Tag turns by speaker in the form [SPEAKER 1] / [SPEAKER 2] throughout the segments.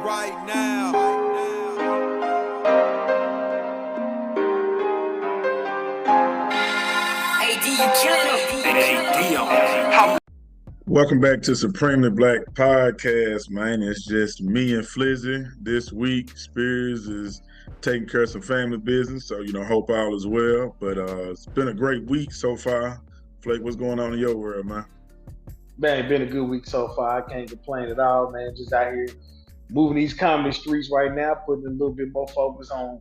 [SPEAKER 1] right now.
[SPEAKER 2] AD, you killing them.
[SPEAKER 3] Welcome back to Supremely Black Podcast, man. It's just me and Flizzy. This week, Spears is taking care of some family business, so, hope all is well. But it's been a great week so far. Flake, what's going on in your world, man?
[SPEAKER 4] Man, it's been a good week so far. I can't complain at all, man. Just out here moving these comedy streets right now, putting a little bit more focus on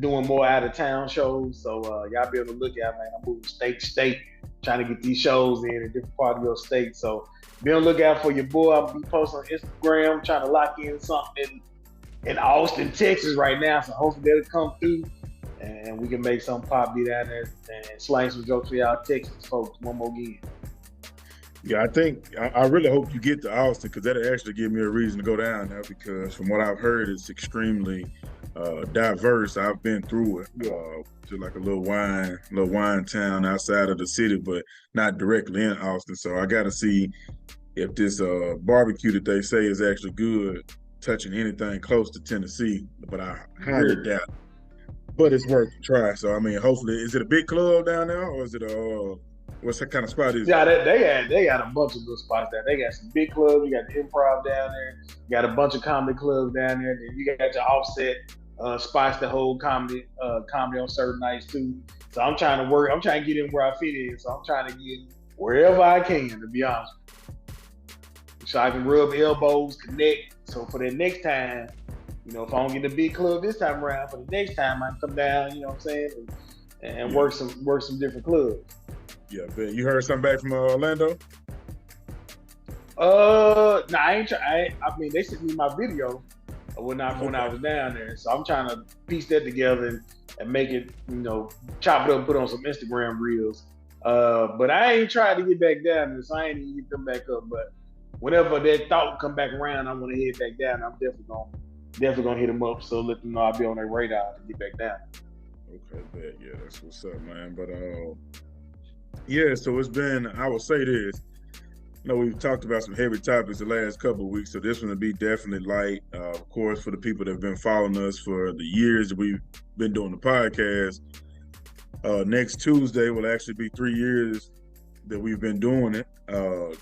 [SPEAKER 4] doing more out-of-town shows. So y'all be able to look at, man. I'm moving state to state, trying to get these shows in a different part of your state. So be on the lookout for your boy. I'll be posting on Instagram, trying to lock in something in Austin, Texas right now. So hopefully that'll come through and we can make something pop, be down there and slang some jokes for y'all Texas folks one more again.
[SPEAKER 3] Yeah, I really hope you get to Austin, because that'll actually give me a reason to go down there, because from what I've heard, it's extremely diverse. I've been through it, to like a little wine town outside of the city, but not directly in Austin. So I got to see if this barbecue that they say is actually good, touching anything close to Tennessee, but I highly doubt it. But it's worth a try. So, I mean, hopefully, is it a big club down there, or is it what's that kind of spot is it?
[SPEAKER 4] Yeah, they got a bunch of good spots there. They got some big clubs. You got the Improv down there. You got a bunch of comedy clubs down there. Then you got your offset spots that hold comedy on certain nights too. So I'm trying to get in where I fit in. So I'm trying to get wherever I can, to be honest. So I can rub elbows, connect. So for that next time, if I don't get a big club this time around, for the next time I can come down, you know what I'm saying, and work some different clubs.
[SPEAKER 3] Yeah, but you heard something back from Orlando?
[SPEAKER 4] No, I ain't. I mean, they sent me my video when I was down there, so I'm trying to piece that together and make it, chop it up, and put on some Instagram reels. But I ain't tried to get back down there, so I ain't even get them back up. But whenever that thought come back around, I want to head back down. I'm definitely gonna hit them up, so let them know I'll be on their radar to get back down.
[SPEAKER 3] Okay, bet. Yeah, that's what's up, man. But yeah, so it's been, I will say this, we've talked about some heavy topics the last couple of weeks, so this one will be definitely light. Of course, for the people that have been following us for the years that we've been doing the podcast, next Tuesday will actually be 3 years that we've been doing it.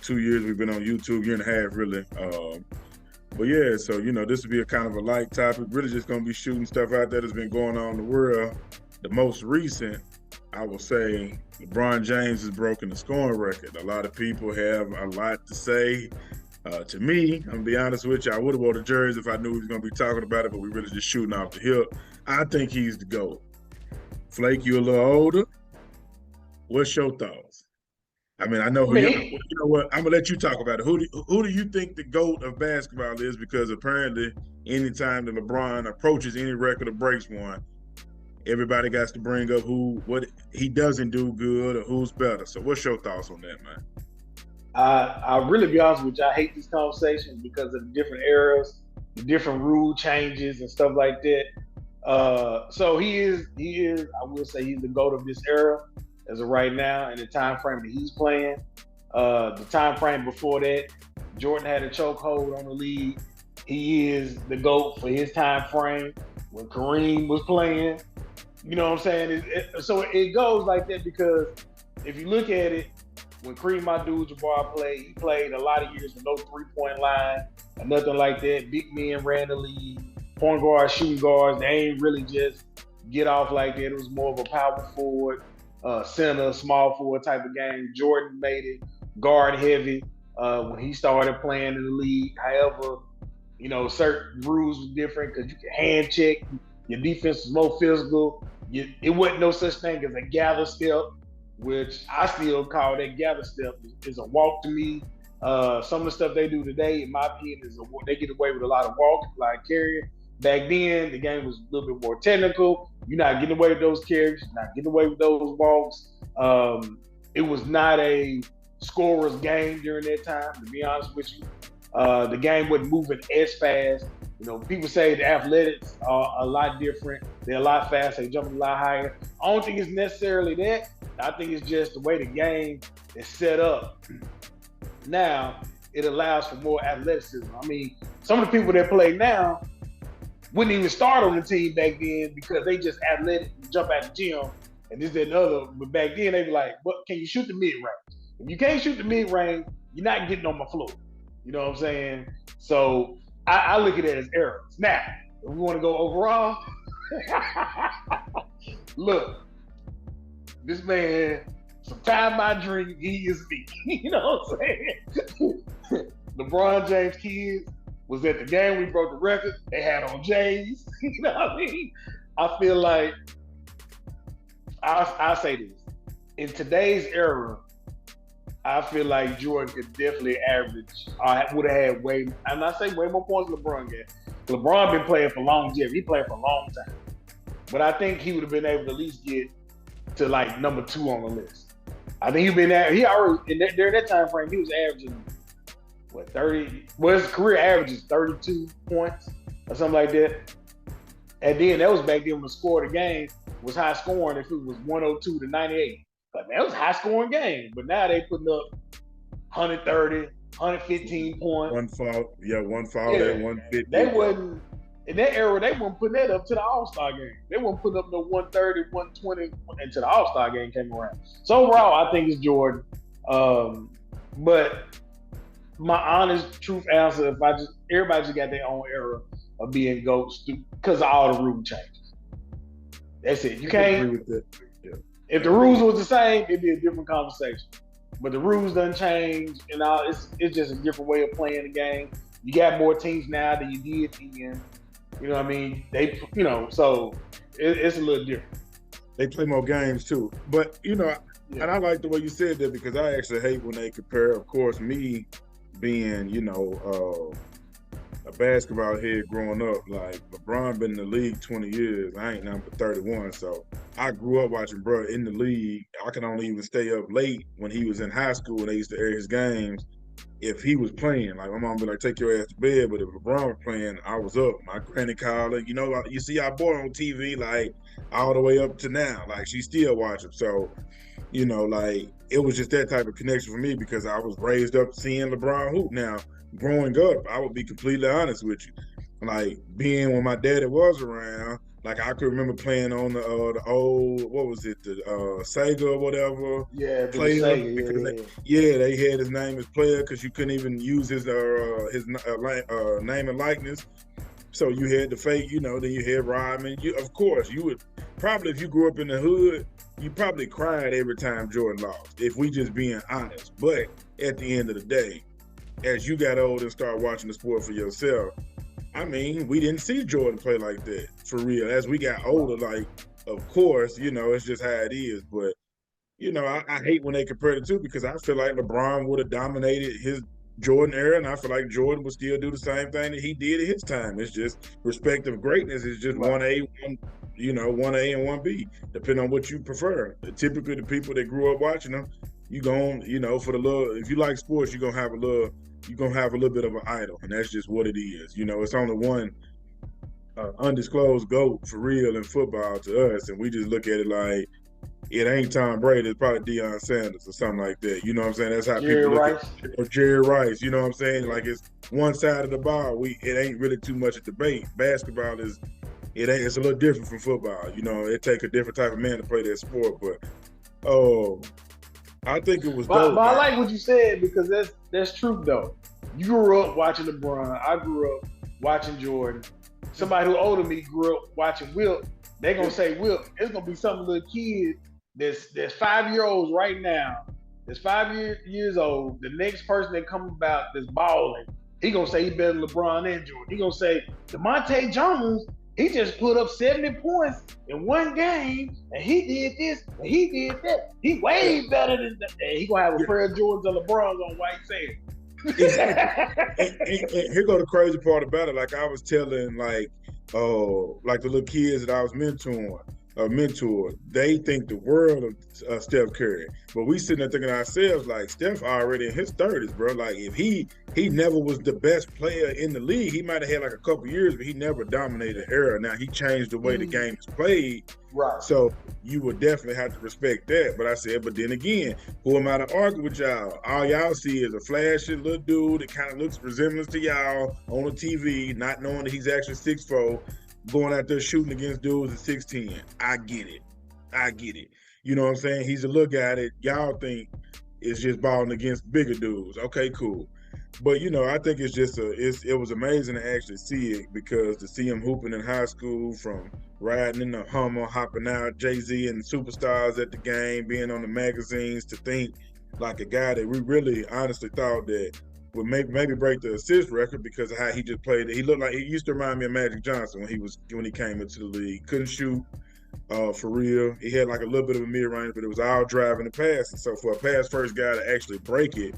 [SPEAKER 3] 2 years we've been on YouTube, year and a half really. But yeah, so, this will be a kind of a light topic, really just going to be shooting stuff out there that's been going on in the world. The most recent, I will say, LeBron James has broken the scoring record. A lot of people have a lot to say. To me, I'm going to be honest with you, I would have wore the jersey if I knew he was going to be talking about it, but we're really just shooting off the hip. I think he's the GOAT. Flake, you a little older. What's your thoughts? I mean, I know who you know what, I'm going to let you talk about it. Who do you think the GOAT of basketball is? Because apparently anytime that LeBron approaches any record or breaks one, everybody got to bring up what he doesn't do good or who's better. So what's your thoughts on that, man?
[SPEAKER 4] I'll really be honest with you. I hate this conversation because of the different eras, the different rule changes and stuff like that. So he is, I will say he's the GOAT of this era as of right now and the time frame that he's playing. The time frame before that, Jordan had a chokehold on the league. He is the GOAT for his time frame when Kareem was playing. You know what I'm saying? So it goes like that because if you look at it, when Kareem Abdul-Jabbar played, he played a lot of years with no three-point line or nothing like that. Big men ran the league, point guards, shooting guards. They ain't really just get off like that. It was more of a power forward, center, small forward type of game. Jordan made it guard heavy when he started playing in the league. However, certain rules were different because you could hand check. Your defense was more physical. It wasn't no such thing as a gather step, which I still call that gather step is a walk to me. Some of the stuff they do today, in my opinion, they get away with a lot of walking, a lot of carrying. Back then, the game was a little bit more technical. You're not getting away with those carries. You're not getting away with those walks. It was not a scorer's game during that time, to be honest with you. The game wasn't moving as fast. People say the athletics are a lot different. They're a lot faster. They jump a lot higher. I don't think it's necessarily that. I think it's just the way the game is set up. Now, it allows for more athleticism. I mean, some of the people that play now wouldn't even start on the team back then because they just athletic and jump out the gym and this, that, and the other. But back then they be like, "What? Can you shoot the mid range? If you can't shoot the mid range, you're not getting on my floor." You know what I'm saying? So I look at it as errors. Now, if we want to go overall, look, this man, sometimes my dream, he is me. You know what I'm saying? LeBron James kids was at the game, we broke the record, they had on J's. You know what I mean? I feel like, I'll say this. In today's era, I feel like Jordan could definitely average, would have had way, I'm not saying way more points than LeBron got. LeBron been playing for longevity. He played for a long time. But I think he would have been able to at least get to like number 2 on the list. I think he already, during that time frame, he was averaging, 30, his career average is 32 points or something like that. And then that was back then when the score of the game was high scoring if it was 102 to 98. But man, it was a high scoring game. But now they putting up 130, 115 points.
[SPEAKER 3] One foul,
[SPEAKER 4] yeah.
[SPEAKER 3] 150.
[SPEAKER 4] They wasn't, in that era, they weren't putting that up to the All-Star game. They weren't putting up no 130, 120 until the All-Star game came around. So overall, I think it's Jordan. But my honest truth answer, everybody just got their own era of being GOATs because of all the rule changes. That's it. You can't
[SPEAKER 3] agree with that. Yeah.
[SPEAKER 4] If the rules was the same, it'd be a different conversation. But the rules done change, and all it's just a different way of playing the game. You got more teams now than you did then. You know what I mean? So it's a little different.
[SPEAKER 3] They play more games too. But and I like the way you said that because I actually hate when they compare, of course, me being, a basketball head growing up, like LeBron been in the league 20 years. I ain't number 31. So I grew up watching bro in the league. I could only even stay up late when he was in high school and they used to air his games. If he was playing, like my mom would be like, take your ass to bed. But if LeBron was playing, I was up. My granny called her, you see our boy on TV, like all the way up to now. Like she still watching. So, like it was just that type of connection for me because I was raised up seeing LeBron hoop. Now, growing up, I would be completely honest with you. Like being when my daddy was around, like I could remember playing on the old, what was it, the Sega or whatever.
[SPEAKER 4] Yeah,
[SPEAKER 3] Sega. They had his name as player because you couldn't even use his name and likeness. So you had the fake, then you had Rodman. Of course, you would probably, if you grew up in the hood, you probably cried every time Jordan lost, if we just being honest. But at the end of the day, as you got old and started watching the sport for yourself, I mean, we didn't see Jordan play like that, for real. As we got older, like, of course, it's just how it is. But, I hate when they compare the two because I feel like LeBron would have dominated his Jordan era, and I feel like Jordan would still do the same thing that he did at his time. It's just respective greatness is just 1A, 1A and 1B, depending on what you prefer. Typically, the people that grew up watching them, you gon', for the little, if you like sports, you're gonna have a little bit of an idol, and that's just what it is. It's only one undisclosed GOAT for real in football to us, and we just look at it like it ain't Tom Brady, it's probably Deion Sanders or something like that. You know what I'm saying? That's how people look at it. Or Jerry Rice, you know what I'm saying? Like it's one side of the ball. It ain't really too much a debate. Basketball it's a little different from football. It take a different type of man to play that sport. But I think it was dope.
[SPEAKER 4] But I like what you said because that's true though. You grew up watching LeBron. I grew up watching Jordan. Somebody who older than me grew up watching Wilt. They're gonna say, Wilt, it's gonna be some little kid that's 5-year-olds right now. That's 5 years old. The next person that comes about that's balling, he gonna say he better than LeBron and Jordan. He gonna say, DeMonte Jones, he just put up 70 points in one game, and he did this, and he did that. He way better than that. And he gonna have a pair of Jordans and LeBron's on white sand.
[SPEAKER 3] and here go the crazy part about it. Like I was telling, like the little kids that I was mentoring. a mentor, they think the world of Steph Curry. But we sitting there thinking to ourselves, like, Steph already in his 30s, bro. Like, if he never was the best player in the league, he might have had like a couple years, but he never dominated an era. Now, he changed the way the game is played.
[SPEAKER 4] Right.
[SPEAKER 3] So you would definitely have to respect that. But I said, but then again, who am I to argue with y'all? All y'all see is a flashy little dude that kind of looks resemblance to y'all on the TV, not knowing that he's actually 6'4", going out there shooting against dudes at 6'10". I get it. You know what I'm saying? He's a little guy that y'all think is just balling against bigger dudes. Okay, cool. But, you know, I think it's just it was amazing to actually see it, because to see him hooping in high school, from riding in the Hummer, hopping out, Jay-Z and superstars at the game, being on the magazines, to think like a guy that we really honestly thought that would maybe break the assist record because of how he just played. He looked like, he used to remind me of Magic Johnson when he came into the league. Couldn't shoot for real. He had like a little bit of a mid-range, but it was all driving and passing. So for a pass-first guy to actually break it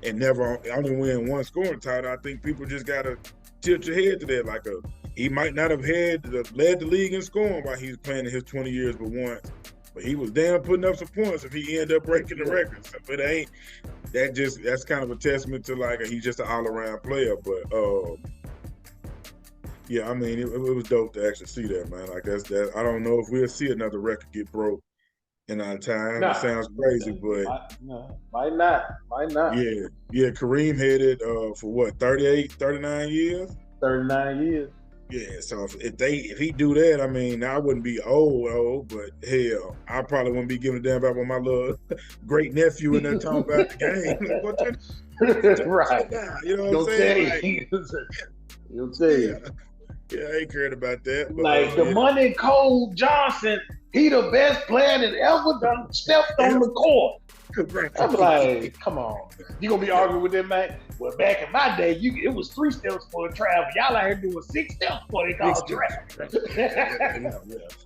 [SPEAKER 3] and never only win one scoring title, I think people just gotta tilt your head to that. Like, he might not have led the league in scoring while he was playing in his 20 years, but once. But he was damn putting up some points if he ended up breaking the record. So it ain't that's kind of a testament to, like, he's just an all-around player. But yeah, I mean, it was dope to actually see that, man. Like, that. I don't know if we'll see another record get broke in our time. It sounds crazy, but
[SPEAKER 4] might not.
[SPEAKER 3] Yeah. Kareem had it for what, 38, 39 years?
[SPEAKER 4] 39 years.
[SPEAKER 3] Yeah, so if he do that, I mean, I wouldn't be old, but hell, I probably wouldn't be giving a damn about what my little great nephew in there talking about the game. Like,
[SPEAKER 4] right.
[SPEAKER 3] You know what I'm saying?
[SPEAKER 4] He'll tell you.
[SPEAKER 3] Yeah, I ain't cared about that. But,
[SPEAKER 4] like the money, Cole Johnson, he the best player that ever done stepped on the court. I'm like, come on. You gonna be arguing with them, man? Well, back in my day, it was 3 steps for a travel. Y'all out here doing 6 steps for they call travel.
[SPEAKER 3] Yeah.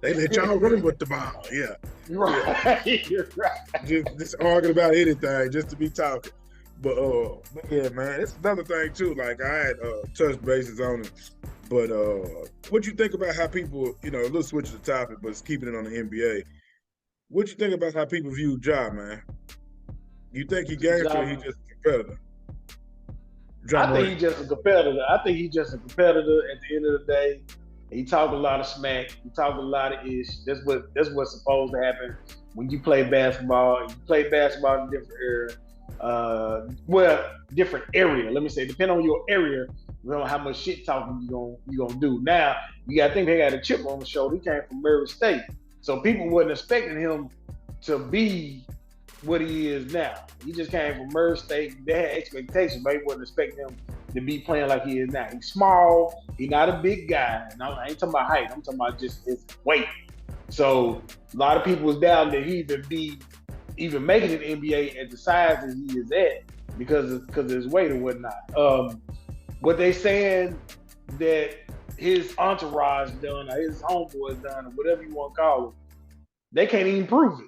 [SPEAKER 3] They let y'all run with the ball. Yeah.
[SPEAKER 4] Right. You're right.
[SPEAKER 3] Just arguing about anything just to be talking. But yeah, man, it's another thing too. Like, I had touched bases on it. But what you think about how people, you know, let's switch the topic, but it's keeping it on the NBA. What you think about how people view Ja, man? You think he gangster or he just a competitor?
[SPEAKER 4] I think he's just a competitor. At the end of the day. He talk a lot of smack. He talk a lot of ish. That's what's supposed to happen when you play basketball. You play basketball in a different era. Different area. Let me say, depending on your area, you know how much shit talking you gonna do. Now, you gotta think they got a chip on the shoulder. He came from Murray State. So people wasn't expecting him to be what he is now. He just came from Murray State. They had expectations, but he wasn't expecting him to be playing like he is now. He's small. He's not a big guy. And I ain't talking about height. I'm talking about just his weight. So a lot of people was down that he even making it in the NBA at the size that he is at because of his weight and whatnot. What they saying that his entourage done or his homeboys done or whatever you want to call it, they can't even prove it.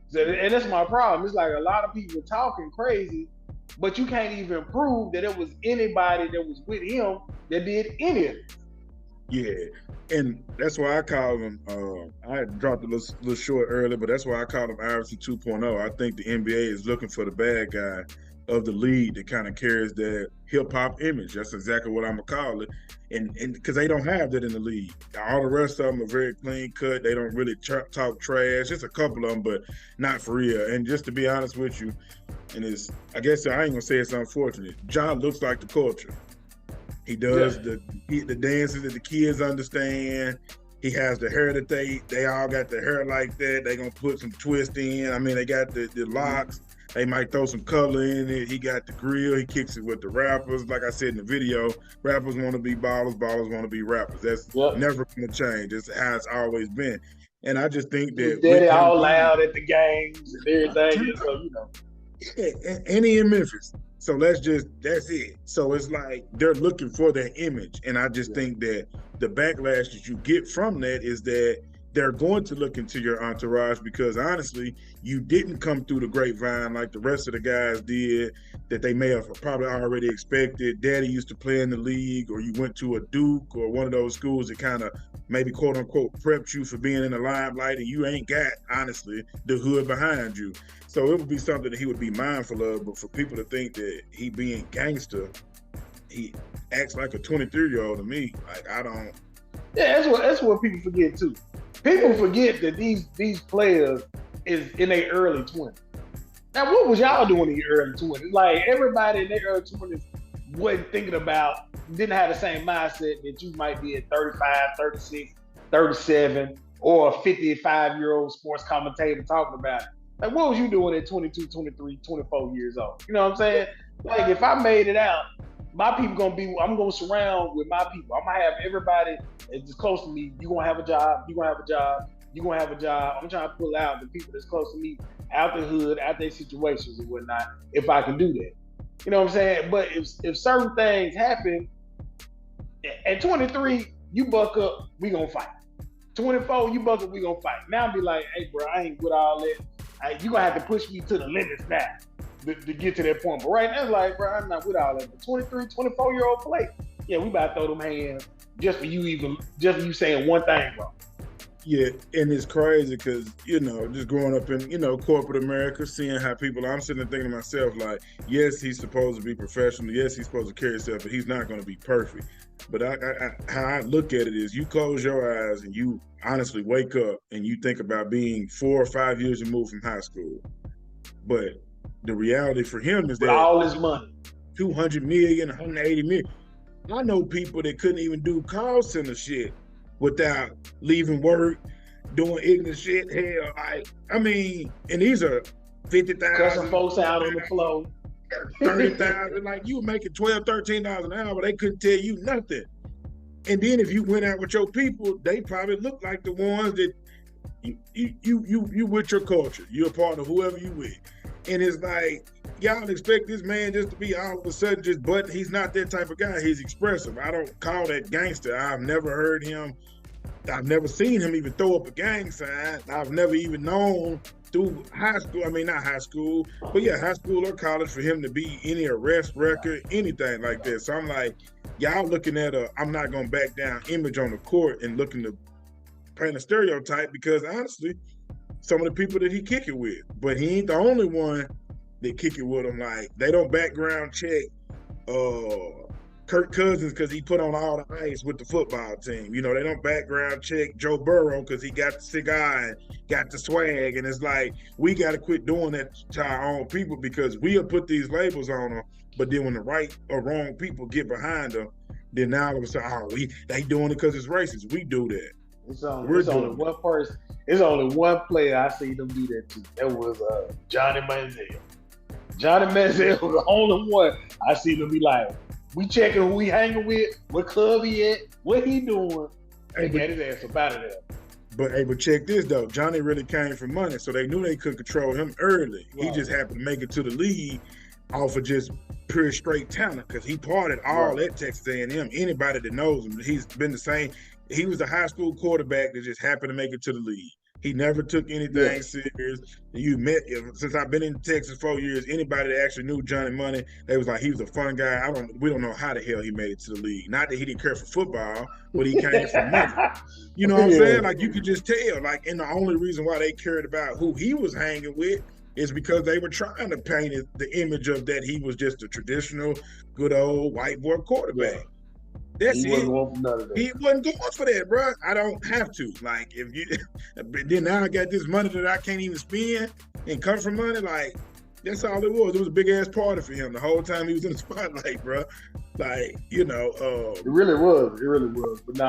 [SPEAKER 4] So, and that's my problem. It's like a lot of people talking crazy, but you can't even prove that it was anybody that was with him that did any of it.
[SPEAKER 3] Yeah, and that's why I call him, I had dropped a little short earlier, but that's why I call him Iverson 2.0. I think the NBA is looking for the bad guy of the league that kind of carries that hip-hop image. That's exactly what I'm going to call it. And because they don't have that in the league. All the rest of them are very clean cut. They don't really talk trash. Just a couple of them, but not for real. And just to be honest with you, and I guess I ain't going to say it's unfortunate, Ja looks like the culture. He does the dances that the kids understand. He has the hair that they all got the hair like that. They going to put some twist in. I mean, they got the locks. They might throw some color in it. He got the grill. He kicks it with the rappers. Like I said in the video, rappers want to be ballers. Ballers want to be rappers. That's never going to change. It's how it's always been. And I just think that
[SPEAKER 4] daddy all loud at the games and everything. So, you know.
[SPEAKER 3] Yeah, and he in Memphis. So that's it. So it's like they're looking for that image. And I just think that the backlash that you get from that is that they're going to look into your entourage because honestly, you didn't come through the grapevine like the rest of the guys did that they may have probably already expected. Daddy used to play in the league, or you went to a Duke or one of those schools that kind of maybe quote unquote prepped you for being in the limelight, and you ain't got, honestly, the hood behind you. So it would be something that he would be mindful of. But for people to think that he being gangster, he acts like a 23-year-old to me. Like, I don't.
[SPEAKER 4] Yeah, that's what people forget too. People forget that these players is in their early 20s. Now, what was y'all doing in your early 20s? Like, everybody in their early 20s wasn't thinking about, didn't have the same mindset that you might be at 35, 36, 37, or a 55-year-old sports commentator talking about it. Like, what was you doing at 22, 23, 24 years old? You know what I'm saying? Like, if I made it out, my people I'm gonna surround with my people. I'm gonna have everybody that's close to me. You gonna have a job. You gonna have a job. You gonna have a job. I'm trying to pull out the people that's close to me out the hood, out their situations and whatnot. If I can do that, you know what I'm saying. But if certain things happen at 23, you buck up. We gonna fight. 24, you buck up. We gonna fight. Now be like, hey, bro, I ain't with all that. You gonna have to push me to the limits now. To get to that point. But right now, it's like, bro, I'm not with all that. But 23, 24-year-old play, yeah, we about to throw them hands just for you saying one thing wrong.
[SPEAKER 3] Yeah, and it's crazy because, just growing up in, corporate America, seeing how people, I'm sitting there thinking to myself, like, yes, he's supposed to be professional. Yes, he's supposed to carry himself, but he's not going to be perfect. But how I look at it is you close your eyes and you honestly wake up and you think about being 4 or 5 years removed from high school. But the reality for him is that
[SPEAKER 4] all his money,
[SPEAKER 3] 200 million, 180 million. I know people that couldn't even do call center shit without leaving work, doing ignorant shit. Hell, and these are 50,000.
[SPEAKER 4] Cussing folks out on the floor.
[SPEAKER 3] 30,000. Like, you were making $12, $13 an hour, they couldn't tell you nothing. And then if you went out with your people, they probably look like the ones that you with your culture. You're a part of whoever you with. And it's like, y'all expect this man just to be all of a sudden but he's not that type of guy. He's expressive. I don't call that gangster. I've never heard him. I've never seen him even throw up a gang sign. I've never even known through high school. Not high school, but yeah, high school or college for him to be any arrest record, anything like that. So I'm like, y'all looking at I'm not going to back down image on the court and looking to paint a stereotype because honestly, some of the people that he kick it with, but he ain't the only one that kick it with him. Like, they don't background check Kirk Cousins because he put on all the ice with the football team. They don't background check Joe Burrow because he got the cigar and got the swag. And it's like, we got to quit doing that to our own people because we'll put these labels on them, but then when the right or wrong people get behind them, then now all of a sudden, they doing it because it's racist. We do that.
[SPEAKER 4] It's only one person. It's only one player I see them do that to. That was Johnny Manziel. Johnny Manziel was the only one I see them be like, we checking who he hanging with, what club he at, what he doing, and get his ass up out of there.
[SPEAKER 3] But check this though. Johnny really came from money, so they knew they could control him early. Wow. He just happened to make it to the league off of just pure straight talent because he parted all at Texas A&M. Anybody that knows him, he's been the same. He was a high school quarterback that just happened to make it to the league. He never took anything serious. Since I've been in Texas 4 years, anybody that actually knew Johnny Money, they was like, he was a fun guy. We don't know how the hell he made it to the league. Not that he didn't care for football, but he came from money. You know what I'm saying? Like, you could just tell. Like, and the only reason why they cared about who he was hanging with is because they were trying to paint the image of that he was just a traditional, good old white boy quarterback. Yeah. That's
[SPEAKER 4] he wasn't going for none of that.
[SPEAKER 3] He wasn't going for that, bro. I don't have to. Like, if you then now I got this money that I can't even spend and come from money, like, that's all it was. It was a big ass party for him the whole time he was in the spotlight, bro. Like,
[SPEAKER 4] it really was. It really was. But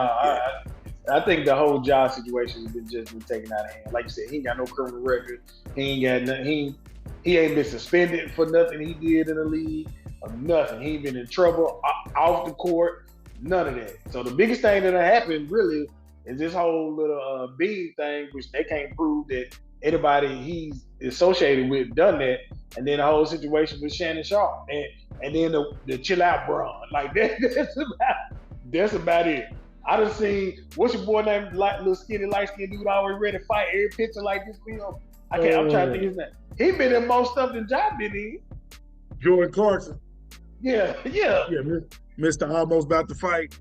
[SPEAKER 4] I think the whole job situation has been taken out of hand. Like you said, he ain't got no criminal record. He ain't got nothing. He ain't been suspended for nothing he did in the league or nothing. He ain't been in trouble off the court. None of that. So the biggest thing that happened really is this whole little Bean thing, which they can't prove that anybody he's associated with done that. And then the whole situation with Shannon Sharp and then the chill out Bron. Like that's about it. I done seen what's your boy name, like little skinny light skinned dude always ready to fight every picture like this film. I'm trying to think his name. He been in more stuff than Ja been in.
[SPEAKER 3] Jordan Clarkson.
[SPEAKER 4] Yeah.
[SPEAKER 3] Mr. Almost About to Fight.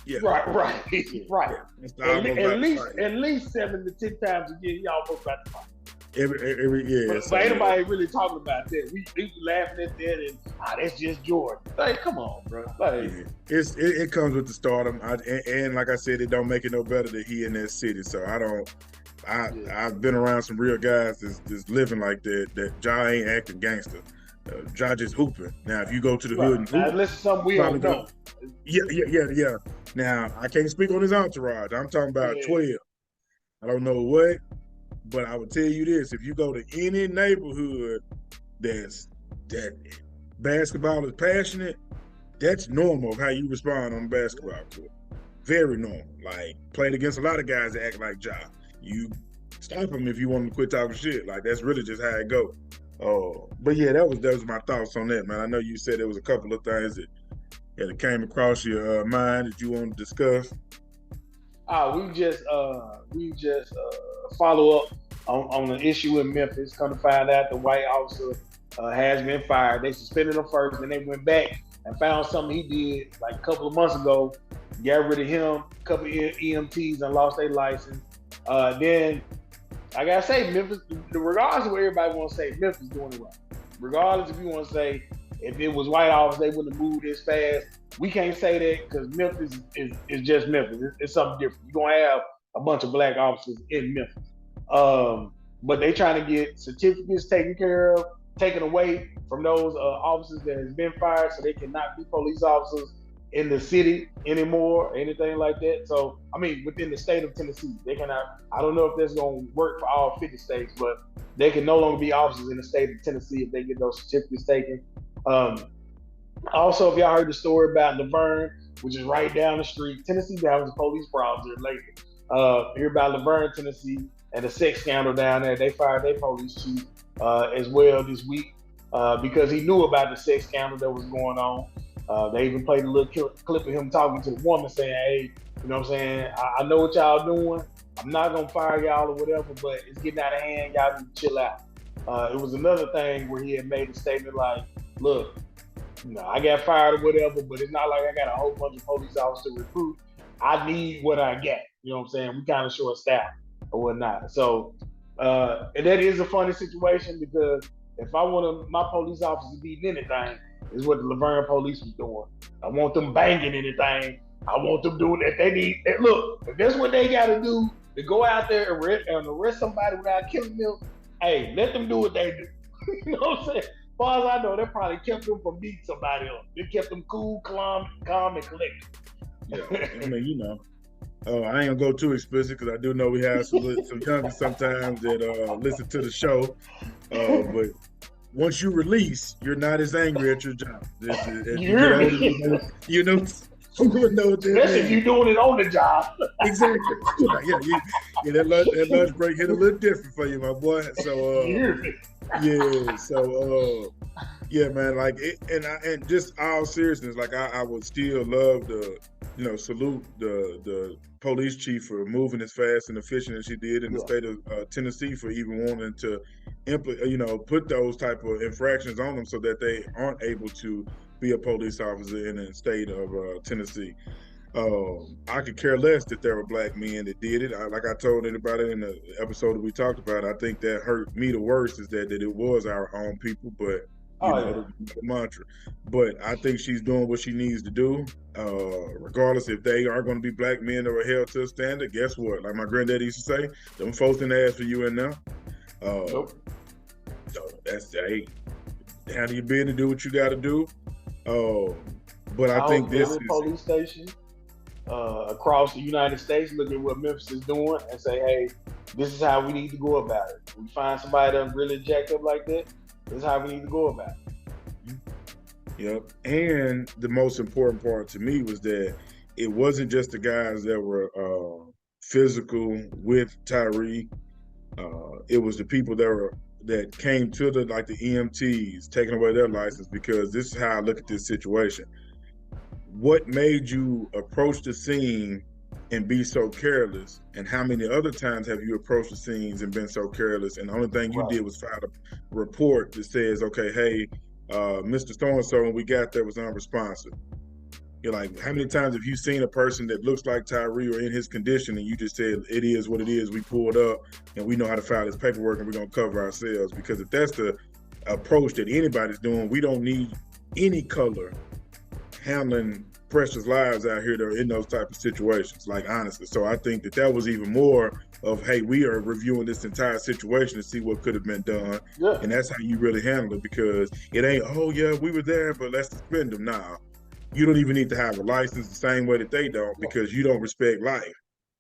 [SPEAKER 3] Yeah.
[SPEAKER 4] Right.
[SPEAKER 3] Mr.
[SPEAKER 4] At least 7 to 10 times a year, he almost about to fight.
[SPEAKER 3] But
[SPEAKER 4] anybody really talking about that? We laughing at that and that's just Jordan. Like, come on, bro. Like,
[SPEAKER 3] it comes with the stardom. And like I said, it don't make it no better that he in that city. So I've been around some real guys that's living like that. That Ja ain't acting gangster. Ja just hooping. Now, if you go to the hood and hoop,
[SPEAKER 4] listen to something we don't know.
[SPEAKER 3] Yeah. Now, I can't speak on his entourage. I'm talking about 12. I don't know what. But I would tell you this: if you go to any neighborhood that basketball is passionate, that's normal of how you respond on the basketball court. Very normal. Like, played against a lot of guys that act like Ja. You stop them if you want them to quit talking shit. Like, that's really just how it go. But yeah, that was my thoughts on that, man. I know you said there was a couple of things that came across your mind that you want to discuss.
[SPEAKER 4] We just follow up on an issue in Memphis. Come to find out the white officer has been fired. They suspended him first, and they went back and found something he did like a couple of months ago. Got rid of him. A couple of EMTs and lost their license. Then I gotta say, Memphis, regardless of what everybody want to say, Memphis doing it right. Regardless if you want to say if it was white officers, they wouldn't have moved this fast. We can't say that because Memphis is just Memphis. It's something different. You're gonna have a bunch of black officers in Memphis. But they trying to get certificates taken away from those officers that has been fired, so they cannot be police officers in the city anymore, or anything like that. So, I mean, within the state of Tennessee, they cannot. I don't know if that's going to work for all 50 states, but they can no longer be officers in the state of Tennessee if they get those certificates taken. Also, if y'all heard the story about Laverne, which is right down the street, Tennessee, there was a police problems there lately. Hear about Laverne, Tennessee, and the sex scandal down there. They fired their police chief as well this week because he knew about the sex scandal that was going on. They even played a little clip of him talking to the woman saying, hey, you know what I'm saying? I know what y'all doing. I'm not going to fire y'all or whatever, but it's getting out of hand. Y'all need to chill out. It was another thing where he had made a statement like, look, I got fired or whatever, but it's not like I got a whole bunch of police officers to recruit. I need what I got. You know what I'm saying? We kind of short staffed or whatnot. So, and that is a funny situation because if I want my police officers to be anything, is what the Laverne police was doing. I want them banging anything. I want them doing that. They need. Look, if that's what they got to do to go out there and arrest somebody without killing them, hey, let them do what they do. You know what I'm saying? As far as I know, they probably kept them from beating somebody else. They kept them cool, calm, and collected.
[SPEAKER 3] Yeah, I mean, I ain't gonna go too explicit because I do know we have some youngers sometimes that listen to the show. But once you release, you're not as angry at your job. You know what
[SPEAKER 4] especially if you're doing it on the job.
[SPEAKER 3] Exactly. Yeah, that lunch break hit a little different for you, my boy. So yeah, man, like it, and just all seriousness, like I would still love to, salute the police chief for moving as fast and efficient as she did in the state of Tennessee for even wanting to put those type of infractions on them so that they aren't able to be a police officer in the state of Tennessee. I could care less that there were black men that did it. Like I told anybody in the episode that we talked about, I think that hurt me the worst is that it was our own people, but the mantra. But I think she's doing what she needs to do. Regardless if they are going to be black men that were held to a standard, guess what? Like my granddaddy used to say, them folks didn't ask for you in now. So that's how do you been to do what you got to do? But I think this is
[SPEAKER 4] police station across the United States. Look at what Memphis is doing and say, hey, this is how we need to go about it. When we find somebody that's really jacked up like that, this is how we need to go about it.
[SPEAKER 3] Yep. And the most important part to me was that it wasn't just the guys that were physical with Tyre. It was the people that came to the EMTs taking away their license, because this is how I look at this situation. What made you approach the scene and be so careless? And how many other times have you approached the scenes and been so careless? And the only thing you
[SPEAKER 4] Right.
[SPEAKER 3] did was file a report that says, okay, hey, Mr. So-and-so, when we got there was unresponsive. You're like, how many times have you seen a person that looks like Tyre or in his condition and you just said, it is what it is, we pulled up and we know how to file this paperwork and we're going to cover ourselves? Because if that's the approach that anybody's doing, we don't need any color handling precious lives out here that are in those type of situations, like honestly. So I think that was even more of, hey, we are reviewing this entire situation to see what could have been done.
[SPEAKER 4] Yeah.
[SPEAKER 3] And that's how you really handle it, because it ain't, oh yeah, we were there, but let's suspend them. Nah, you don't even need to have a license the same way that they don't, because you don't respect life.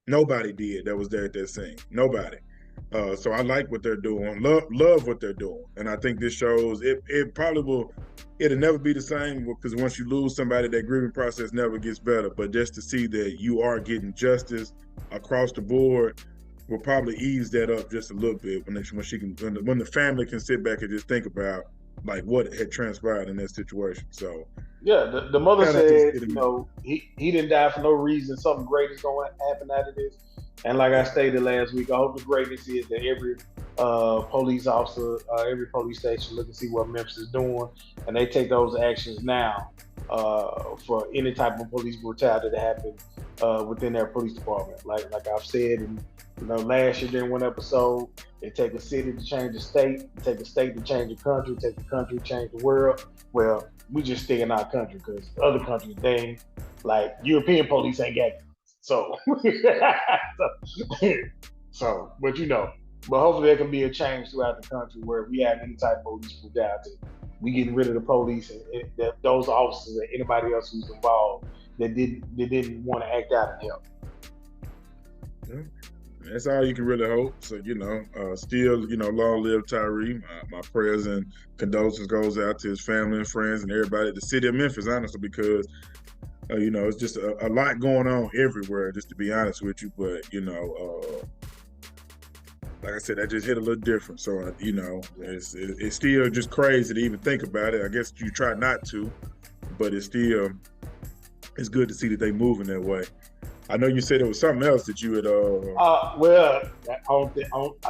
[SPEAKER 3] Nobody did that was there at that scene. Nobody. So I like what they're doing. Love what they're doing. And I think this shows it probably will, it'll never be the same, because once you lose somebody, that grieving process never gets better. But just to see that you are getting justice across the board will probably ease that up just a little bit when the family can sit back and just think about like what had transpired in that situation. So
[SPEAKER 4] yeah, the mother
[SPEAKER 3] shout out to the
[SPEAKER 4] said,
[SPEAKER 3] city.
[SPEAKER 4] you know, he didn't die for no reason. Something great is going to happen out of this. And like I stated last week, I hope the greatness is that every police officer, every police station look and see what Memphis is doing, and they take those actions now for any type of police brutality that happens within their police department. Like I've said, and you know, last year during one episode, it take a city to change a state, it take a state to change a country, it take a country to change the world. Well, we just stay in our country because other countries, they ain't, like European police ain't got it. So, but you know, but hopefully there can be a change throughout the country where we have any type of police brutality. We getting rid of the police and those officers and anybody else who's involved that didn't want to act out and help.
[SPEAKER 3] Yeah. That's all you can really hope. So, you know, still, you know, long live Tyre. My prayers and condolences goes out to his family and friends and everybody at the city of Memphis, honestly, because, you know, it's just a lot going on everywhere, just to be honest with you. But, you know, like I said, that just hit a little different. So, you know, it's still just crazy to even think about it. I guess you try not to, but it's good to see that they moving that way. I know you said it was something else that you had.
[SPEAKER 4] Well, I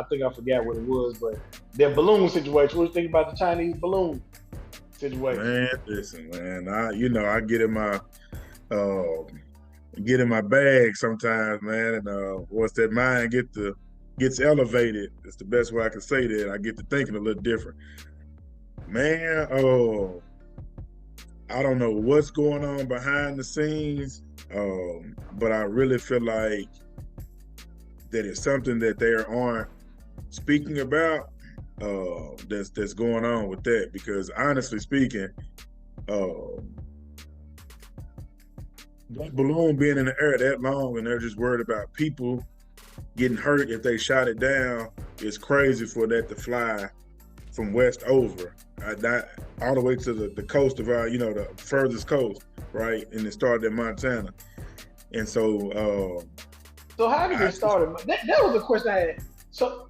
[SPEAKER 4] think I forgot what it was, but that balloon situation. What do you think about the Chinese balloon situation?
[SPEAKER 3] Man, listen, man. I get in my bag sometimes, man, and once that mind gets elevated, it's the best way I can say that. I get to thinking a little different, man. I don't know what's going on behind the scenes. But I really feel like that it's something that they aren't speaking about that's going on with that, because honestly speaking, that balloon being in the air that long and they're just worried about people getting hurt if they shot it down, it's crazy for that to fly from west over, all the way to the coast of our, you know, the furthest coast, right? And it started in Montana. And so
[SPEAKER 4] how did it start? That was a question I had. So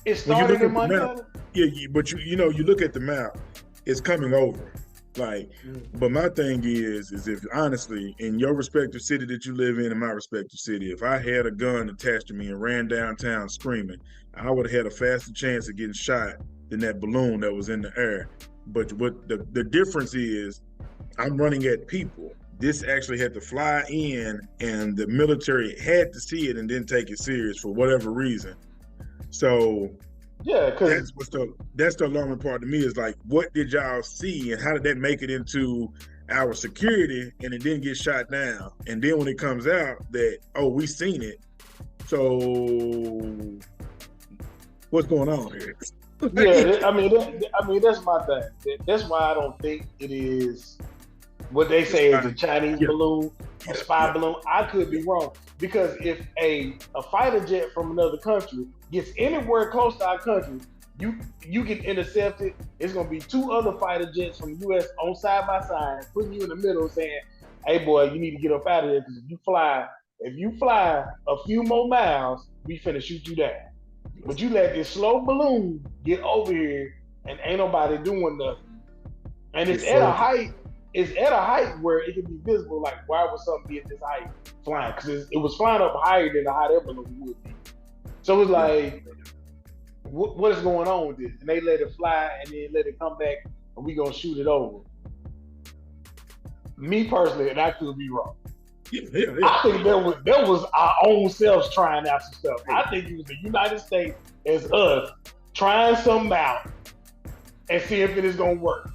[SPEAKER 4] it started in Montana?
[SPEAKER 3] Yeah, but you know, you look at the map, it's coming over. Like, but my thing is if honestly, in your respective city that you live in my respective city, if I had a gun attached to me and ran downtown screaming, I would have had a faster chance of getting shot than that balloon that was in the air. But what the difference is, I'm running at people. This actually had to fly in, and the military had to see it and didn't take it serious for whatever reason. So
[SPEAKER 4] yeah, because
[SPEAKER 3] that's the alarming part to me, is like, what did y'all see and how did that make it into our security and it didn't get shot down? And then when it comes out that, oh, we seen it, so what's going on here?
[SPEAKER 4] Yeah, I mean that's my thing. That's why I don't think it is what they say is a Chinese balloon, a spy balloon. I could be wrong, because if a fighter jet from another country gets anywhere close to our country, you get intercepted. It's gonna be two other fighter jets from the U.S. on side by side, putting you in the middle, saying, "Hey, boy, you need to get up out of there, because if you fly a few more miles, we finna shoot you down." But you let this slow balloon get over here, and ain't nobody doing nothing. And it's at a height it's at a height where it can be visible. Like, why would something be at this height flying? Because it was flying up higher than the hot air balloon would be. So it's like, what is going on with this? And they let it fly and then let it come back, and we gonna shoot it over. Me personally, and I could be wrong. I think that was our own selves trying out some stuff. I think it was the United States as us trying something out and see if it is gonna work.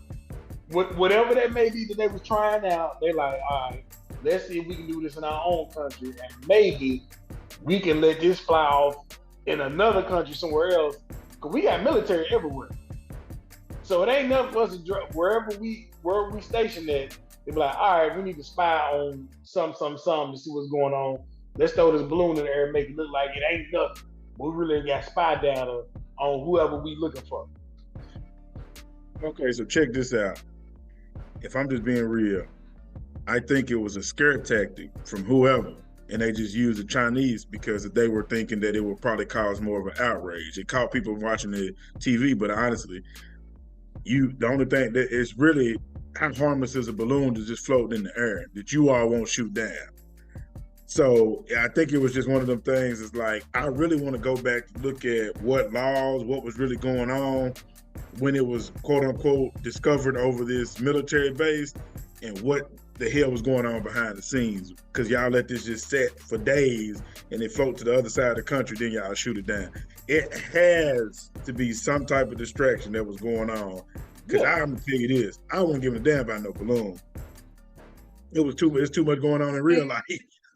[SPEAKER 4] Whatever that may be that they was trying out, they like, all right, let's see if we can do this in our own country, and maybe we can let this fly off in another country somewhere else, because we got military everywhere. So it ain't enough for us to wherever we stationed at. They be like, all right, we need to spy on some to see what's going on. Let's throw this balloon in the air and make it look like it ain't nothing. But we really got spy data on whoever we looking for.
[SPEAKER 3] Okay, so check this out. If I'm just being real, I think it was a scare tactic from whoever, and they just used the Chinese because they were thinking that it would probably cause more of an outrage. It caught people watching the TV, but honestly, the only thing that is really how harmless is a balloon to just float in the air that you all won't shoot down. So I think it was just one of them things. It's like, I really want to go back to look at what was really going on when it was quote unquote discovered over this military base, and what the hell was going on behind the scenes. Because y'all let this just set for days and it float to the other side of the country, then y'all shoot it down. It has to be some type of distraction that was going on. Because I'm gonna tell you this, I wasn't giving a damn about no balloon. It's too much going on in real life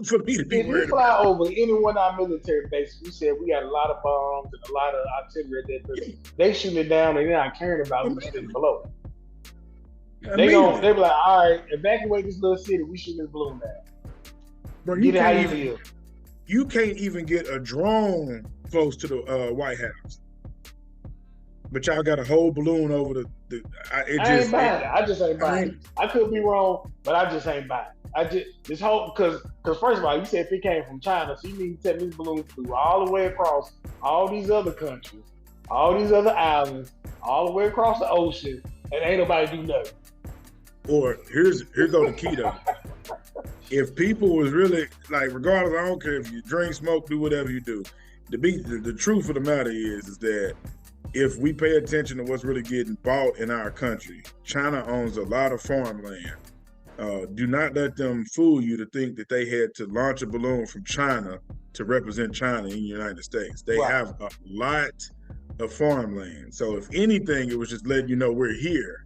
[SPEAKER 3] for me to be worried.
[SPEAKER 4] If we fly over any one of our military bases, we said we got a lot of bombs and a lot of artillery that they shooting it down and they're not caring about who's sitting below. They be like, all right, evacuate this little city, we shooting this balloon down.
[SPEAKER 3] Bro, you can't even get a drone close to the White House. But y'all got a whole balloon over the
[SPEAKER 4] I ain't buying it. I just ain't buying it. I could be wrong, but I just ain't buying it. This whole, because first of all, you said if it came from China, so you need to take this balloon through all the way across all these other countries, all these other islands, all the way across the ocean, and ain't nobody do nothing.
[SPEAKER 3] Or here go the key though. If people was really like, regardless, I don't care if you drink, smoke, do whatever you do. The truth of the matter is that if we pay attention to what's really getting bought in our country, China owns a lot of farmland. Do not let them fool you to think that they had to launch a balloon from China to represent China in the United States. They have a lot of farmland. So if anything, it was just letting you know we're here.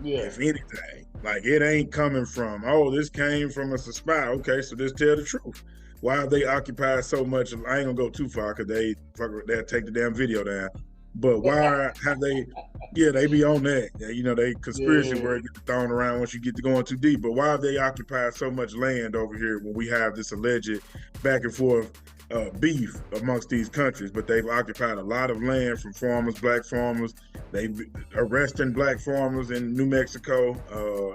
[SPEAKER 3] Yeah. If anything, like it ain't coming from, oh, this came from a spy. Okay, so just tell the truth. Why have they occupied so much? I ain't gonna go too far because they'll take the damn video down. But why have they? Yeah, they be on that. You know, they conspiracy word gets thrown around once you get to going too deep. But why have they occupied so much land over here when we have this alleged back and forth beef amongst these countries? But they've occupied a lot of land from farmers, black farmers. They've arresting black farmers in New Mexico,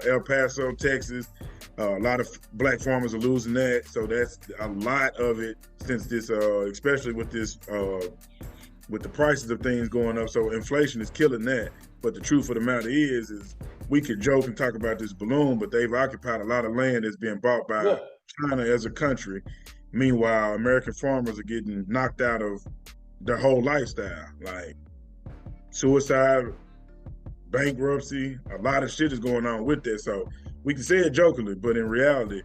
[SPEAKER 3] El Paso, Texas. A lot of black farmers are losing that. So that's a lot of it since this, especially with this. With the prices of things going up, so inflation is killing that. But the truth of the matter is we could joke and talk about this balloon, but they've occupied a lot of land that's being bought by China as a country. Meanwhile, American farmers are getting knocked out of their whole lifestyle, like suicide, bankruptcy. A lot of shit is going on with that. So we can say it jokingly, but in reality,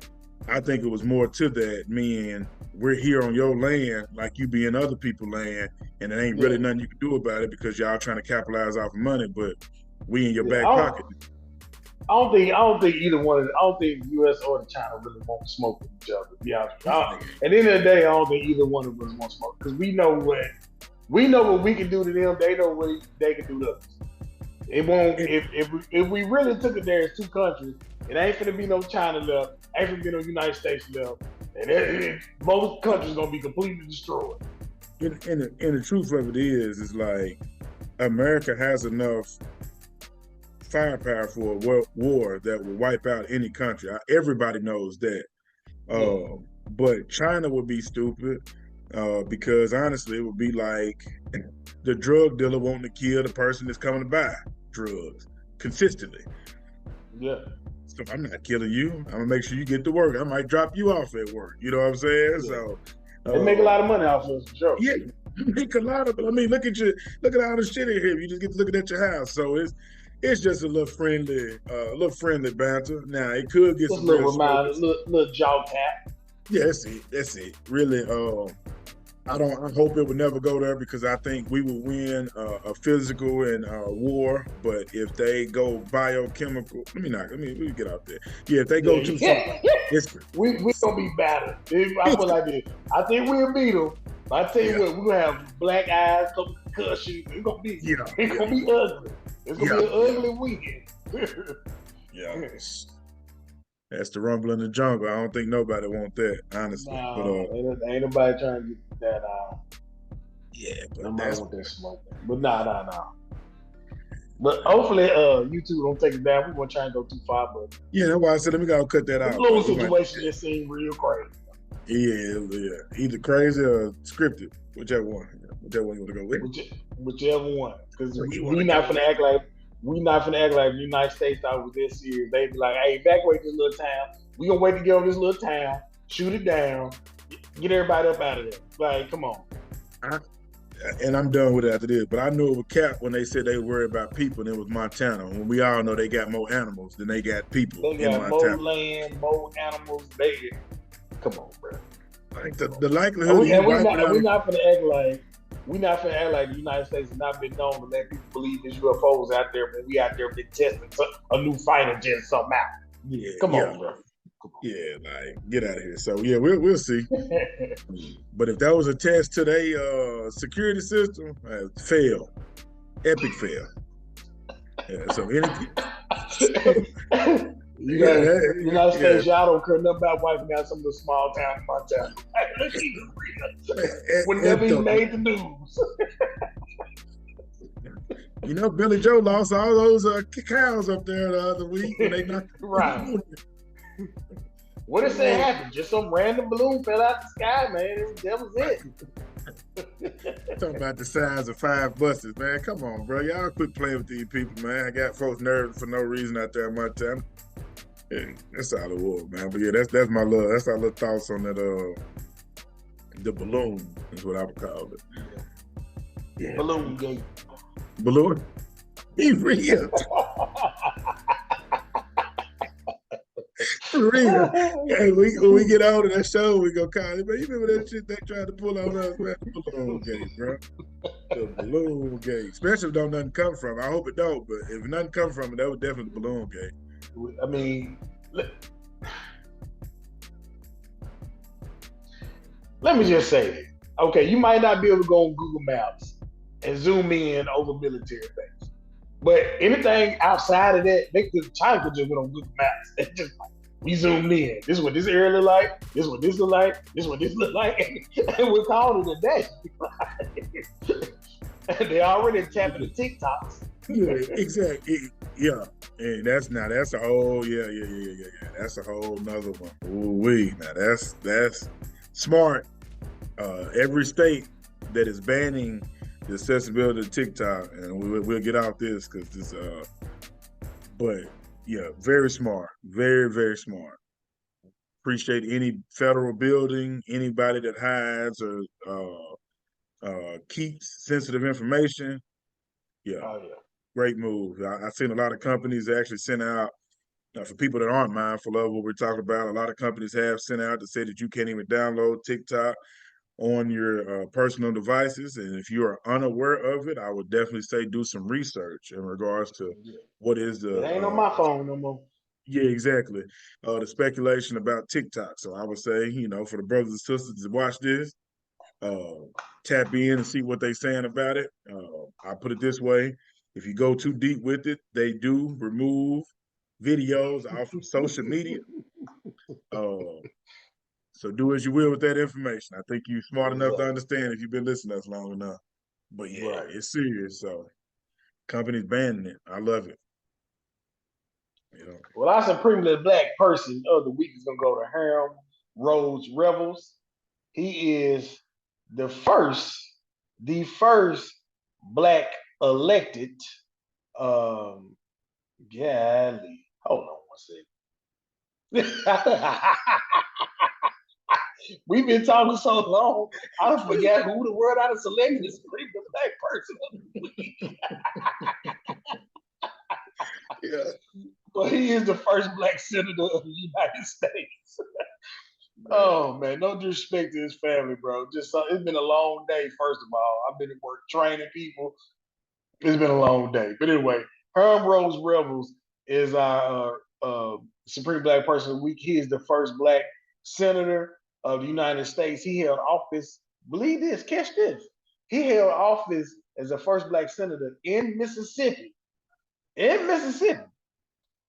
[SPEAKER 3] I think it was more to that, meaning we're here on your land like you be in other people's land, and it ain't really nothing you can do about it because y'all trying to capitalize off of money, but we in your back pocket.
[SPEAKER 4] I don't think either one of them, I don't think the US or the China really want to smoke with each other, to be honest with you. At the end of the day, I don't think either one of us want to smoke because we know what we can do to them, they know what they can do to us. It won't, if we really took it there as two countries, it ain't gonna be no China left, ain't gonna be no United States left, and most countries gonna be completely destroyed.
[SPEAKER 3] And the truth of it is like America has enough firepower for a world war that will wipe out any country. Everybody knows that. But China would be stupid because honestly, it would be like the drug dealer wanting to kill the person that's coming to buy drugs consistently.
[SPEAKER 4] Yeah.
[SPEAKER 3] I'm not killing you. I'm gonna make sure you get to work. I might drop you off at work. You know what I'm saying?
[SPEAKER 4] Yeah.
[SPEAKER 3] So
[SPEAKER 4] They make a lot of money off of us, for sure.
[SPEAKER 3] yeah, you make a lot of. I mean, look at all the shit in here. You just get to looking at your house. So it's just a little friendly banter. Now it could get
[SPEAKER 4] Just a
[SPEAKER 3] some
[SPEAKER 4] little
[SPEAKER 3] real
[SPEAKER 4] reminder,
[SPEAKER 3] smoke.
[SPEAKER 4] little jaw tap.
[SPEAKER 3] Yeah, that's it. Really, I hope it would never go there because I think we will win a physical and war. But if they go biochemical, let me get out there. Yeah, if they go too far, it's
[SPEAKER 4] we gonna be battered. I feel like this. I think we'll beat them. But I tell you what, we're gonna have black eyes, couple concussions. It's gonna be ugly. It's gonna be an ugly weekend.
[SPEAKER 3] Yeah. That's the rumble in the jungle. I don't think nobody want that, honestly.
[SPEAKER 4] No, ain't nobody trying to get that out.
[SPEAKER 3] Yeah, but
[SPEAKER 4] nobody want that smoke. But nah. But hopefully, you two don't take it down. We're gonna try and go too far, but
[SPEAKER 3] yeah, that's why I said let me go cut that out.
[SPEAKER 4] The little situation just seemed real crazy.
[SPEAKER 3] Yeah, either crazy or scripted, whichever one you want to go with.
[SPEAKER 4] Whichever one, because we not gonna act like. We not finna act like the United States thought it was this serious. They be like, hey, evacuate this little town. We gonna wait to get over this little town, shoot it down, get everybody up out of there. Like, come on.
[SPEAKER 3] And I'm done with it after this. But I knew it was cap when they said they were worried about people, and it was Montana. When we all know they got more animals than they got people
[SPEAKER 4] they got
[SPEAKER 3] in Montana.
[SPEAKER 4] More land, more animals. Come on, bro.
[SPEAKER 3] Like the likelihood.
[SPEAKER 4] We not finna act like. We not finna act like the United States has not been known to let people believe there's UFOs out there when we out there been testing a new fighter jet something out.
[SPEAKER 3] Yeah,
[SPEAKER 4] come on, bro.
[SPEAKER 3] Yeah, like get out of here. So yeah, we'll see. But if that was a test to their security system, fail, epic fail. Yeah. So
[SPEAKER 4] United States, y'all don't care nothing about wiping out some of the small towns in Montana. Would never even made the news.
[SPEAKER 3] You know, Billy Joe lost all those cows up there the other week when they knocked.
[SPEAKER 4] Right. What did say happened? Just some random balloon fell out the sky, man. That was it.
[SPEAKER 3] Talking about the size of 5 buses, man. Come on, bro. Y'all quit playing with these people, man. I got folks nervous for no reason out there in Montana. Yeah, that's out of war, man. But yeah, that's my love. That's our little thoughts on that. The balloon is what I would call it.
[SPEAKER 4] Yeah. Balloon gate.
[SPEAKER 3] Balloon. He real. For real. Hey, when we get out of that show, we go call it. Man, you remember that shit they tried to pull on us, man? The balloon gate, bro. The balloon gate. Especially if don't nothing come from it. I hope it don't, but if nothing come from it, that was definitely the balloon gate.
[SPEAKER 4] I mean, let me just say this. Okay, you might not be able to go on Google Maps and zoom in over military base, but anything outside of that, China could just went on Google Maps and just like, we zoomed in. This is what this area look like. This is what this look like. This is what this look like, and we called it a day. They already tapping the TikToks.
[SPEAKER 3] Yeah, exactly. Yeah, and that's a whole That's a whole nother one. Ooh-wee. Now that's smart. Every state that is banning the accessibility to TikTok, and we'll get out this because this. But yeah, very smart. Very, very smart. Appreciate any federal building, anybody that hides or keeps sensitive information. Yeah.
[SPEAKER 4] Oh, yeah.
[SPEAKER 3] Great move. I've seen a lot of companies actually send out, for people that aren't mindful of what we're talking about, a lot of companies have sent out to say that you can't even download TikTok on your personal devices. And if you are unaware of it, I would definitely say do some research in regards to what is the...
[SPEAKER 4] It ain't on my phone no more.
[SPEAKER 3] Yeah, exactly. The speculation about TikTok. So I would say, for the brothers and sisters that watch this, tap in and see what they're saying about it. I'll put it this way. If you go too deep with it, they do remove videos off of social media. So do as you will with that information. I think you're smart enough to understand if you've been listening to us long enough. But yeah, It's serious. So companies banning it. I love it.
[SPEAKER 4] Well, our supremely black person of the week is going to go to Harold Rhodes Revels. He is the first black elected, hold on one second. We've been talking so long, I forgot who the word I selected to Supreme Black Person.
[SPEAKER 3] Yeah.
[SPEAKER 4] But he is the first black senator of the United States.
[SPEAKER 3] Man.
[SPEAKER 4] Oh man, no disrespect to his family, bro. Just it's been a long day. First of all, I've been at work training people. It's been a long day. But anyway, Herm Rose Revels is our Supreme Black Person of the Week. He is the first black senator of the United States. He held office, believe this, catch this. He held office as the first black senator in Mississippi,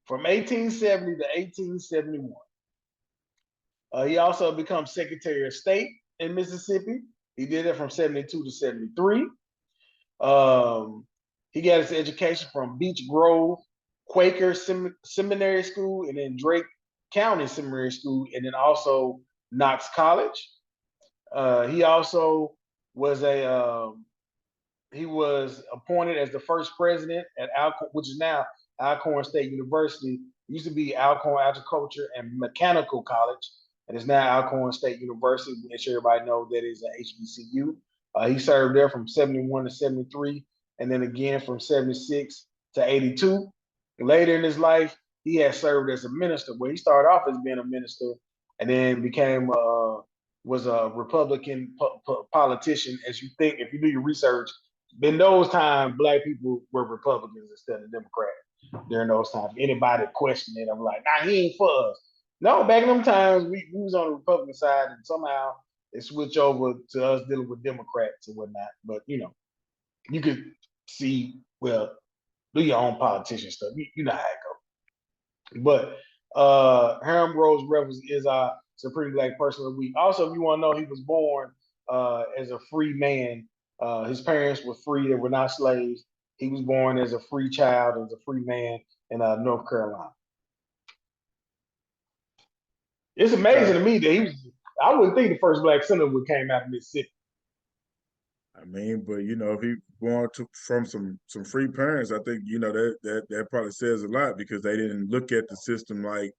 [SPEAKER 4] from 1870 to 1871. He also becomes Secretary of State in Mississippi. He did it from 72 to 73. He got his education from Beech Grove Quaker Seminary School, and then Drake County Seminary School, and then also Knox College. He also was he was appointed as the first president at Alcorn, which is now Alcorn State University. It used to be Alcorn Agriculture and Mechanical College, and it's now Alcorn State University. Make sure everybody knows that is a HBCU. He served there from 71 to 73, and then again from 76 to 82. Later in his life, he has served as a minister. Well, he started off as being a minister, and then became was a Republican politician. As you think, if you do your research, in those times, black people were Republicans instead of Democrats. During those times, anybody questioned it, I'm like, nah, he ain't for us. No, back in them times, we was on the Republican side, and somehow it switched over to us dealing with Democrats and whatnot. But you could see, well, do your own politician stuff. You know how it goes. But Harold Rose Revels is our Supreme Black Person of the Week. Also, if you want to know, he was born as a free man. His parents were free; they were not slaves. He was born as a free child, as a free man in North Carolina. It's amazing to me that he was. I wouldn't think the first black senator would came out of Mississippi.
[SPEAKER 3] I mean, but if he born from some free parents, I think that probably says a lot because they didn't look at the system like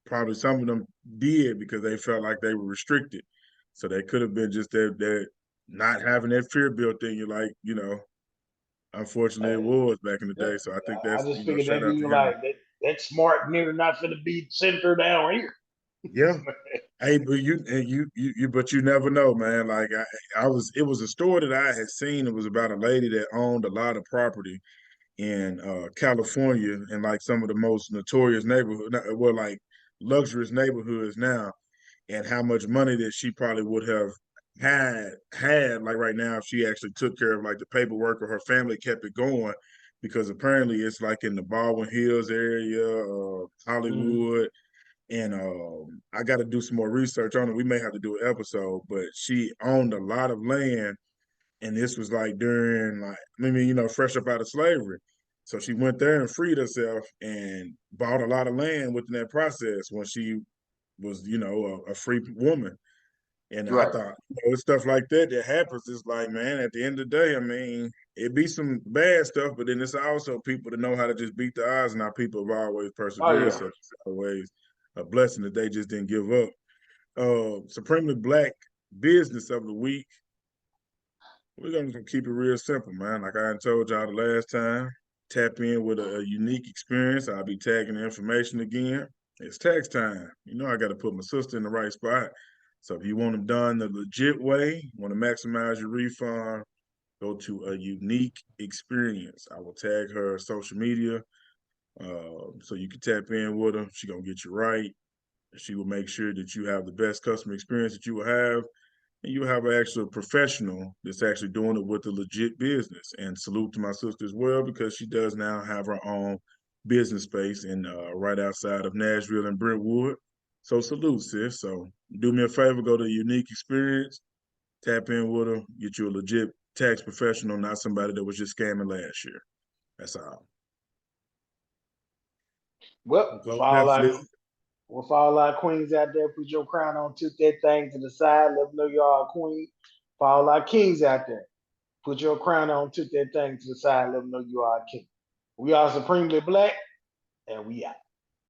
[SPEAKER 3] probably some of them did because they felt like they were restricted. So they could have been just that not having that fear built in you, like unfortunately it was back in the day. So I think
[SPEAKER 4] I
[SPEAKER 3] that's
[SPEAKER 4] just figured
[SPEAKER 3] shout
[SPEAKER 4] that
[SPEAKER 3] out
[SPEAKER 4] he
[SPEAKER 3] to
[SPEAKER 4] was
[SPEAKER 3] him.
[SPEAKER 4] like that smart nigga not gonna be center down here.
[SPEAKER 3] Yeah. Hey, but but you never know, man. Like it was a story that I had seen. It was about a lady that owned a lot of property in California and like some of the most notorious neighborhood, well, like luxurious neighborhoods now, and how much money that she probably would have had like right now if she actually took care of like the paperwork or her family kept it going, because apparently it's like in the Baldwin Hills area, Hollywood. And I got to do some more research on it. We may have to do an episode, but she owned a lot of land, and this was like during like fresh up out of slavery. So she went there and freed herself and bought a lot of land within that process when she was a free woman. And I
[SPEAKER 4] Right.
[SPEAKER 3] thought, stuff like that happens. It's like, man, at the end of the day, I mean, it be some bad stuff, but then it's also people that know how to just beat the odds, and our people have always
[SPEAKER 4] Oh
[SPEAKER 3] persevered.
[SPEAKER 4] yeah.
[SPEAKER 3] So it's always a blessing that they just didn't give up. Supremely Black Business of the Week. We're gonna keep it real simple, man. Like I told y'all the last time, tap in with a unique experience. I'll be tagging the information again. It's tax time. I got to put my sister in the right spot. So if you want them done the legit way, want to maximize your refund, go to a unique experience. I will tag her social media so you can tap in with her. She's gonna get you right. She will make sure that you have the best customer experience that you will have, and you have an actual professional that's actually doing it with a legit business. And salute to my sister as well because she does now have her own business space in right outside of Nashville and Brentwood. So salute, sis. So do me a favor, go to Unique Experience, tap in with her, get you a legit tax professional, not somebody that was just scamming last year. That's all.
[SPEAKER 4] Well,
[SPEAKER 3] Close that flip.
[SPEAKER 4] for all our queens out there, put your crown on, tip that thing to the side, let them know you are a queen. For all our kings out there, put your crown on, tip that thing to the side, let them know you are a king. We are supremely black, and we out.